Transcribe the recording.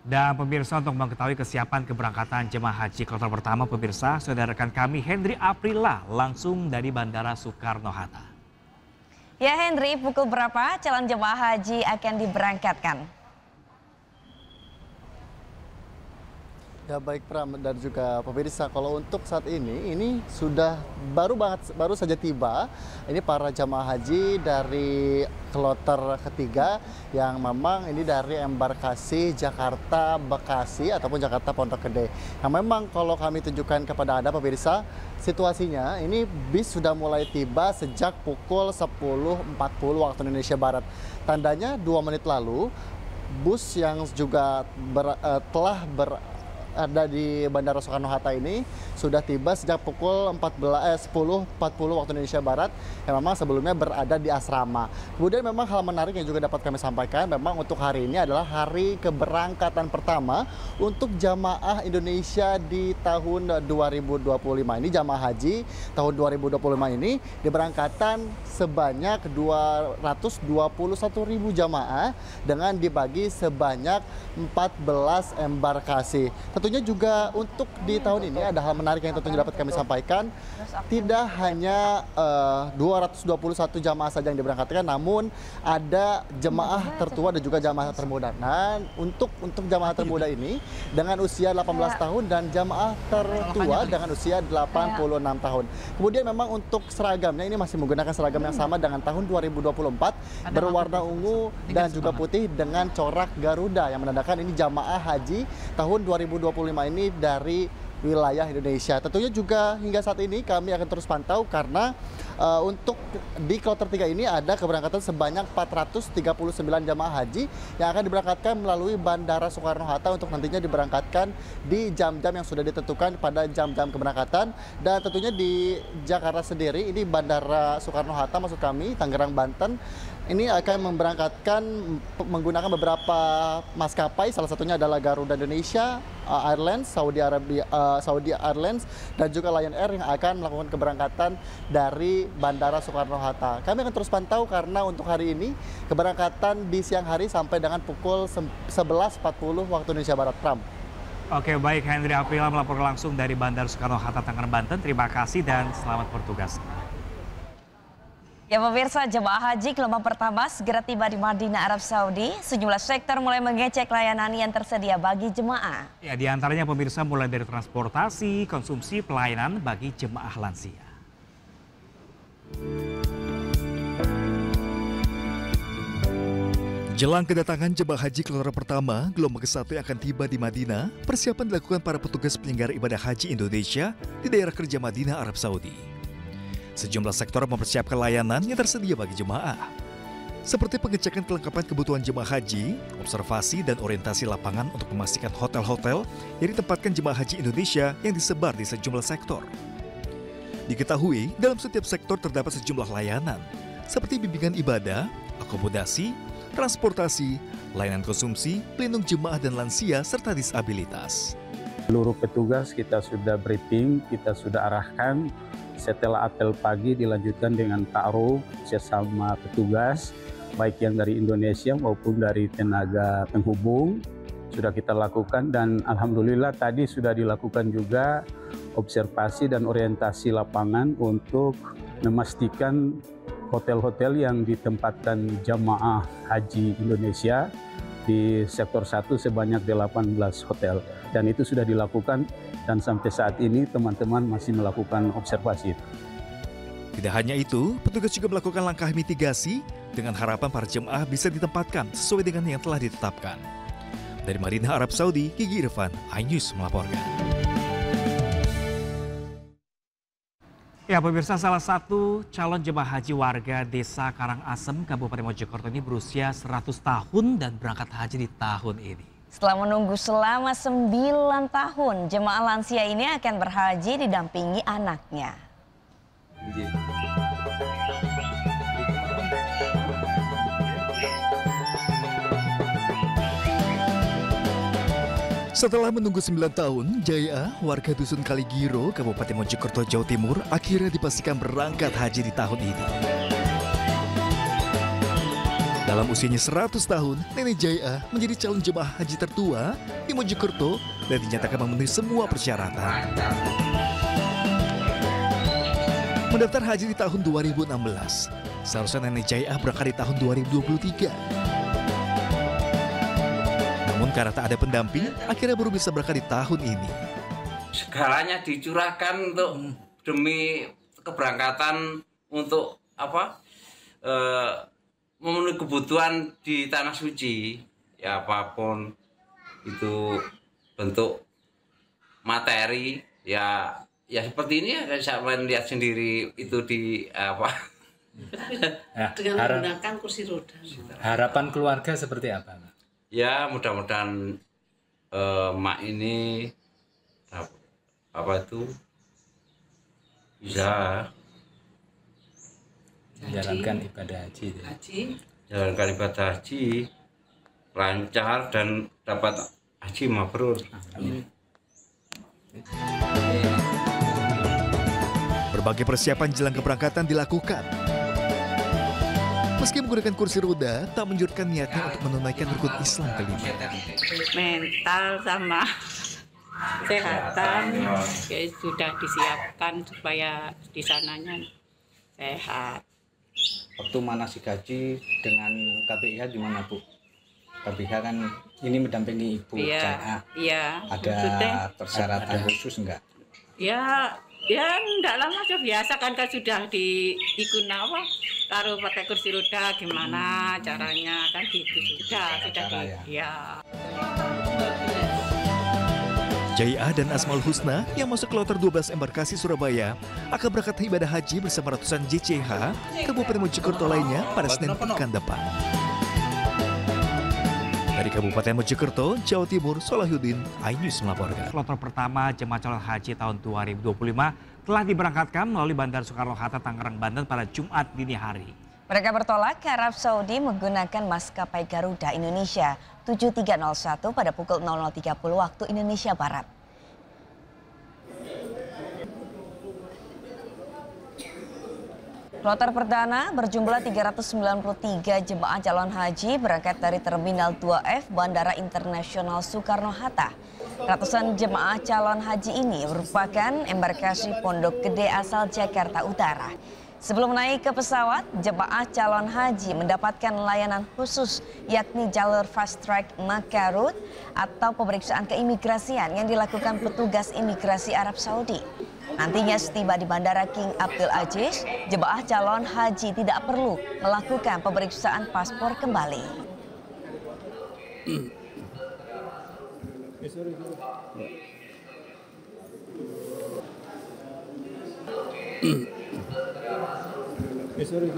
Dan pemirsa, untuk mengetahui kesiapan keberangkatan jemaah haji kloter pertama, pemirsa, saudara rekan kami Hendri Aprila langsung dari Bandara Soekarno-Hatta. Ya Hendri, pukul berapa calon jemaah haji akan diberangkatkan? Ya baik Pram dan juga pemirsa, kalau untuk saat ini sudah baru saja tiba. Ini para jamaah haji dari kloter ketiga yang memang ini dari embarkasi Jakarta Bekasi ataupun Jakarta Pondok Gede. Yang memang kalau kami tunjukkan kepada Anda pemirsa, situasinya ini bis sudah mulai tiba sejak pukul 10.40 waktu Indonesia Barat. Tandanya 2 menit lalu bus yang juga telah ada di Bandara Soekarno-Hatta ini sudah tiba sejak pukul 10.40 waktu Indonesia Barat, yang memang sebelumnya berada di asrama. Kemudian memang hal menarik yang juga dapat kami sampaikan, memang untuk hari ini adalah hari keberangkatan pertama untuk jamaah Indonesia di tahun 2025. Ini jamaah haji tahun 2025 ini diberangkatkan sebanyak 221.000 jamaah dengan dibagi sebanyak 14 embarkasi. Tentunya juga untuk di tahun ini ada hal menarik yang tentunya dapat kami sampaikan. Tidak hanya 221 jamaah saja yang diberangkatkan, namun ada jemaah tertua dan juga jamaah termuda. Nah, untuk jamaah termuda ini dengan usia 18 tahun dan jamaah tertua dengan usia 86 tahun. Kemudian memang untuk seragamnya ini masih menggunakan seragam yang sama dengan tahun 2024, berwarna ungu dan juga putih dengan corak Garuda yang menandakan ini jamaah haji tahun 2025 ini dari wilayah Indonesia. Tentunya juga hingga saat ini kami akan terus pantau karena untuk di kloter 3 ini ada keberangkatan sebanyak 439 jamaah haji yang akan diberangkatkan melalui Bandara Soekarno-Hatta untuk nantinya diberangkatkan di jam-jam yang sudah ditentukan pada jam-jam keberangkatan. Dan tentunya di Jakarta sendiri, ini Bandara Soekarno-Hatta maksud kami, Tangerang, Banten, ini akan memberangkatkan menggunakan beberapa maskapai, salah satunya adalah Garuda Indonesia Airlines, Saudi Airlines, dan juga Lion Air yang akan melakukan keberangkatan dari Bandara Soekarno-Hatta. Kami akan terus pantau karena untuk hari ini keberangkatan di siang hari sampai dengan pukul 11.40 waktu Indonesia Barat. Pram. Oke, baik, Hendri Aprila melaporkan langsung dari Bandara Soekarno-Hatta, Tangerang, Banten. Terima kasih dan selamat bertugas. Ya pemirsa, jemaah haji gelombang pertama segera tiba di Madinah, Arab Saudi. Sejumlah sektor mulai mengecek layanan yang tersedia bagi jemaah. Ya, di antaranya pemirsa mulai dari transportasi, konsumsi, pelayanan bagi jemaah lansia. Jelang kedatangan jemaah haji kloter pertama, gelombang ke-1 yang akan tiba di Madinah, persiapan dilakukan para petugas penyelenggara ibadah haji Indonesia di daerah kerja Madinah, Arab Saudi. Sejumlah sektor mempersiapkan layanan yang tersedia bagi jemaah, seperti pengecekan kelengkapan kebutuhan jemaah haji, observasi dan orientasi lapangan untuk memastikan hotel-hotel yang ditempatkan jemaah haji Indonesia yang disebar di sejumlah sektor. Diketahui, dalam setiap sektor terdapat sejumlah layanan, seperti bimbingan ibadah, akomodasi, transportasi, layanan konsumsi, pelindung jemaah dan lansia, serta disabilitas. Seluruh petugas kita sudah briefing, kita sudah arahkan. Setelah apel pagi dilanjutkan dengan ta'aruf sesama petugas, baik yang dari Indonesia maupun dari tenaga penghubung. Sudah kita lakukan dan alhamdulillah tadi sudah dilakukan juga observasi dan orientasi lapangan untuk memastikan hotel-hotel yang ditempatkan jamaah haji Indonesia di sektor 1 sebanyak 18 hotel. Dan itu sudah dilakukan dan sampai saat ini teman-teman masih melakukan observasi. Tidak hanya itu, petugas juga melakukan langkah mitigasi dengan harapan para jemaah bisa ditempatkan sesuai dengan yang telah ditetapkan. Dari Madinah, Arab Saudi, Gigi Irfan, iNews melaporkan. Ya pemirsa, salah satu calon jemaah haji warga desa Karangasem, Kabupaten Mojokerto ini berusia 100 tahun dan berangkat haji di tahun ini. Setelah menunggu selama 9 tahun, jemaah lansia ini akan berhaji didampingi anaknya. Setelah menunggu 9 tahun, Jaya, warga Dusun Kaligiro, Kabupaten Mojokerto, Jawa Timur, akhirnya dipastikan berangkat haji di tahun ini. Dalam usianya 100 tahun, Nenek Jaya menjadi calon jemaah haji tertua di Mojokerto dan dinyatakan memenuhi semua persyaratan. Mendaftar haji di tahun 2016, seharusnya Nenek Jaya berangkat di tahun 2023. Namun karena tak ada pendamping, akhirnya baru bisa berangkat di tahun ini. Segalanya dicurahkan untuk demi keberangkatan untuk memenuhi kebutuhan di tanah suci, ya apapun itu bentuk materi, ya seperti ini ya saya melihat sendiri itu di dengan menggunakan kursi roda. Harapan keluarga seperti apa? Ya mudah-mudahan mak ini bisa Menjalankan ibadah haji. jalankan ibadah haji lancar dan dapat haji mabrur. Berbagai persiapan jelang keberangkatan dilakukan. Meski menggunakan kursi roda, tak menyurutkan niatnya untuk menunaikan rukun Islam kelima. Mental sama kesehatan ya sudah disiapkan supaya di sananya sehat. Waktu manasik haji dengan KBIH gimana Bu? KBIH kan ini mendampingi Ibu Jaya. Iya. Ada persyaratan khusus enggak? Ya enggak lama aja biasa kan sudah ikut taruh pakai kursi roda gimana caranya kan gitu sudah ya. Jaya dan Asmaul Husna yang masuk kloter 12 embarkasi Surabaya akan berangkat ibadah haji bersama ratusan JCH Kabupaten Mojokerto lainnya pada Senin pekan depan. Dari Kabupaten Mojokerto, Jawa Timur, Solahuddin, iNews melaporkan. Kloter pertama jemaah calon haji tahun 2025 telah diberangkatkan melalui Bandara Soekarno-Hatta, Tangerang, Banten pada Jumat dini hari. Mereka bertolak ke Arab Saudi menggunakan maskapai Garuda Indonesia 7301 pada pukul 00.30 waktu Indonesia Barat. Kloter perdana berjumlah 393 jemaah calon haji berangkat dari Terminal 2F Bandara Internasional Soekarno-Hatta. Ratusan jemaah calon haji ini merupakan embarkasi Pondok Gede asal Jakarta Utara. Sebelum naik ke pesawat, jemaah calon haji mendapatkan layanan khusus yakni jalur fast track Makarut atau pemeriksaan keimigrasian yang dilakukan petugas imigrasi Arab Saudi. Nantinya setiba di Bandara King Abdul Aziz, jemaah calon haji tidak perlu melakukan pemeriksaan paspor kembali. Sorry.